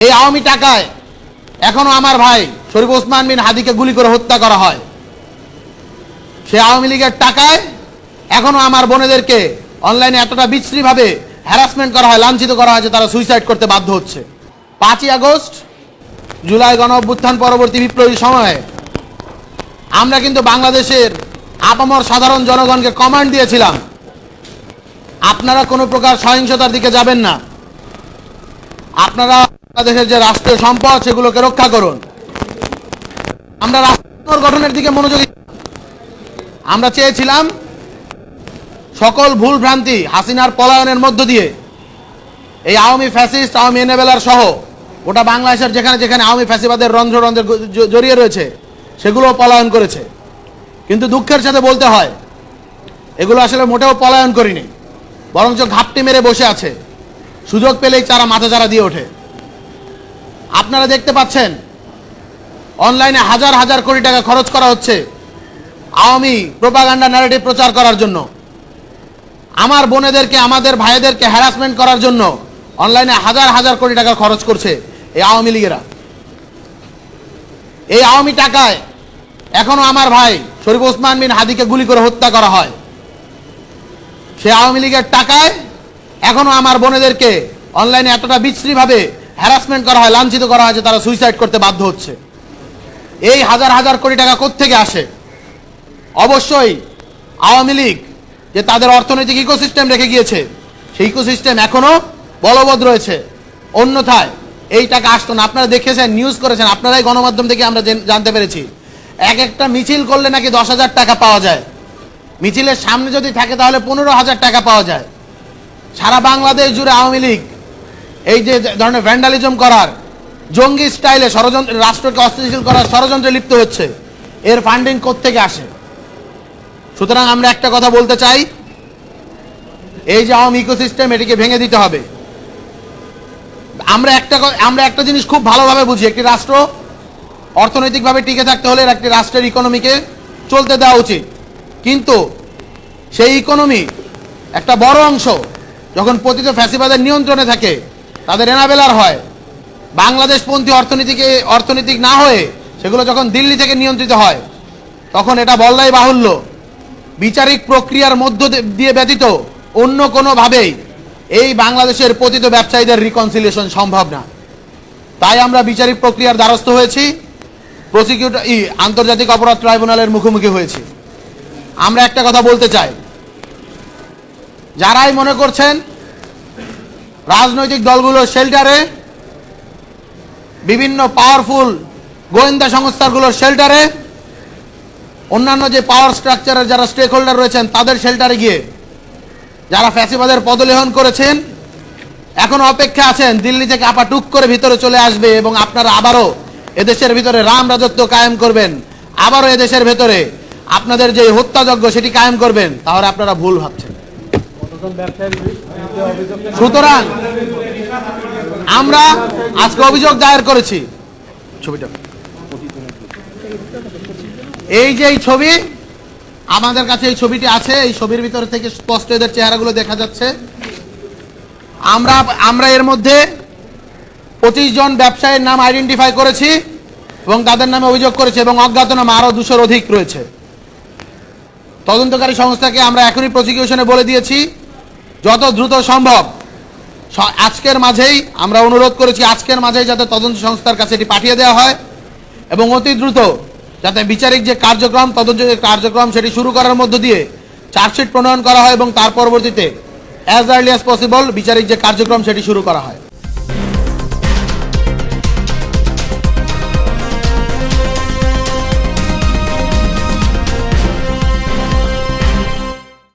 এই আওয়ামী টাকায় এখনো আমার ভাই শরীফ ওসমান বিন হাদিকে গুলি করে হত্যা করা হয়। সে আওয়ামী লীগের টাকায় এখনো আমার বোনেদেরকে অনলাইনে এতটা বিশ্রীভাবে হ্যারাসমেন্ট করা হয়, লাঞ্ছিত করা হয় যে তারা সুইসাইড করতে বাধ্য হচ্ছে। 5ই আগস্ট জুলাই গণ অভ্যুত্থান পরবর্তী বিপ্লবী সময়ে আমরা কিন্তু বাংলাদেশের আপামর সাধারণ জনগণকে কমান্ড দিয়েছিলাম, আপনারা কোনো প্রকার সহিংসতার দিকে যাবেন না, আপনারা বাংলাদেশের যে রাষ্ট্রীয় সম্পদ সেগুলোকে রক্ষা করুন। আমরা রাষ্ট্র গঠনের দিকে মনোযোগী। আমরা চেয়েছিলাম সকল ভুল ভ্রান্তি হাসিনার পলায়নের মধ্য দিয়ে এই আওয়ামী ফ্যাসিস্ট, আওয়ামী এনেবেলার সহ গোটা বাংলাদেশের যেখানে যেখানে আওয়ামী ফ্যাসিবাদের রন্ধ্র রন্ধ্রে জড়িয়ে রয়েছে সেগুলো পলায়ন করেছে। কিন্তু দুঃখের সাথে বলতে হয় এগুলো আসলে মোটেও পলায়ন করিনি, বরঞ্চ ঘাপটি মেরে বসে আছে, সুযোগ পেলেই তারা মাথাচাড়া দিয়ে ওঠে। আপনারা দেখতে পাচ্ছেন অনলাইনে হাজার হাজার কোটি টাকা খরচ করা হচ্ছে আওয়ামী প্রোপাগান্ডা ন্যারেটিভ প্রচার করার জন্য, আমার বোনেদেরকে আমাদের ভাইদেরকে হ্যারাসমেন্ট করার জন্য অনলাইনে হাজার হাজার কোটি টাকা খরচ করছে এই আওয়ামী লীগেরা। এই আওয়ামী টাকায় এখনো আমার ভাই শরীফ ওসমান বিন হাদিকে গুলি করে হত্যা করা হয়। সে আওয়ামী লীগের টাকায় এখনো আমার বোনেদেরকে অনলাইনে এতটা বিশ্রীভাবে হ্যারাসমেন্ট করা হয়, লাঞ্ছিত করা হয় যে তারা সুইসাইড করতে বাধ্য হচ্ছে। এই হাজার হাজার কোটি টাকা কোত্থেকে আসে? অবশ্যই আওয়ামী লীগ যে তাদের অর্থনৈতিক ইকোসিস্টেম রেখে গিয়েছে সেই ইকোসিস্টেম এখনো বলবৎ রয়েছে, অন্যথায় এই টাকা আসতো না। আপনারা দেখেছেন, নিউজ করেছেন, আপনারাই গণমাধ্যম থেকে আমরা জানতে পেরেছি এক একটা মিছিল করলে নাকি 10,000 টাকা পাওয়া যায়, মিছিলের সামনে যদি থাকে তাহলে 15,000 টাকা পাওয়া যায়। সারা বাংলাদেশ জুড়ে আওয়ামী লীগ এই যে ধরনের ভ্যান্ডালিজম করার, জঙ্গি স্টাইলে ষড়যন্ত্র, রাষ্ট্রকে অস্থিতিশীল করার ষড়যন্ত্রে লিপ্ত হচ্ছে, এর ফান্ডিং কোত্থেকে আসে? সুতরাং আমরা একটা কথা বলতে চাই, এই যে আওয়ামী ইকোসিস্টেম এটিকে ভেঙে দিতে হবে। আমরা একটা জিনিস খুব ভালোভাবে বুঝি, একটি রাষ্ট্র অর্থনৈতিকভাবে টিকে থাকতে হলে একটি রাষ্ট্রের ইকোনমিকে চলতে দেওয়া উচিত, কিন্তু সেই ইকোনমি একটা বড় অংশ যখন পতিত ফ্যাসিবাদের নিয়ন্ত্রণে থাকে, তাদের এনাবেলার হয়, বাংলাদেশপন্থী অর্থনীতিক না হয়ে সেগুলো যখন দিল্লি থেকে নিয়ন্ত্রিত হয়, তখন এটা বললাই বাহুল্য বিচারিক প্রক্রিয়ার মধ্য দিয়ে ব্যতীত অন্য কোনোভাবেই এই বাংলাদেশের পতিত ব্যবসায়ীদের রিকনসিলিয়েশন সম্ভব না। তাই আমরা বিচারিক প্রক্রিয়ার দ্বারস্থ হয়েছি, আন্তর্জাতিক অপরাধ ট্রাইব্যুনালের মুখোমুখি হয়েছি। আমরা একটা কথা বলতে চাই, যারাই মনে করছেন রাজনৈতিক দলগুলোর শেল্টারে, বিভিন্ন পাওয়ারফুল গোয়েন্দা সংস্থাগুলোর শেল্টারে, অন্যান্য যে পাওয়ার স্ট্রাকচারের যারা স্টেক হোল্ডার রয়েছেন তাদের শেল্টারে গিয়ে যারা ফ্যাসিবাদের পদলেহন করেছেন এখন অপেক্ষা আছেন দিল্লি থেকে আপা টুক করে ভিতরে চলে আসবে এবং আপনারা আবারও এদেশের ভিতরে রাম রাজত্ব কায়েম করবেন, আবারও এদেশের ভেতরে আপনাদের যে হত্যাযজ্ঞ সেটি কায়েম করবেন, তাহলে আপনারা ভুল ভাবছেন। সুতরাং আমরা আজকে অভিযোগ দায়ের করেছি। ছবিটা এই যে এই ছবি আমাদের কাছে, এই ছবিটি আছে, এই ছবির ভিতর থেকে স্পষ্ট এদের চেহারাগুলো দেখা যাচ্ছে। আমরা এর মধ্যে 25 জন ব্যবসায়ীর নাম আইডেন্টিফাই করেছি এবং তাদের নামে অভিযোগ করেছি এবং অজ্ঞাতনামা আরো 200-র অধিক রয়েছে। তদন্তকারী সংস্থাকে আমরা এখনই প্রসিকিউশনে বলে দিয়েছি যত দ্রুত সম্ভব আজকের মাঝেই আমরা অনুরোধ করেছি, আজকের মাঝেই যাতে তদন্ত সংস্থার কাছে এটি পাঠিয়ে দেওয়া হয় এবং অতি দ্রুত যাতে বিচারিক যে কার্যক্রম, তদন্ত যে কার্যক্রম সেটি শুরু করার মধ্য দিয়ে চার্জশিট প্রণয়ন করা হয় এবং তার পরবর্তীতে অ্যাজ আর্লি অ্যাজ পসিবল বিচারিক যে কার্যক্রম সেটি শুরু করা হয়।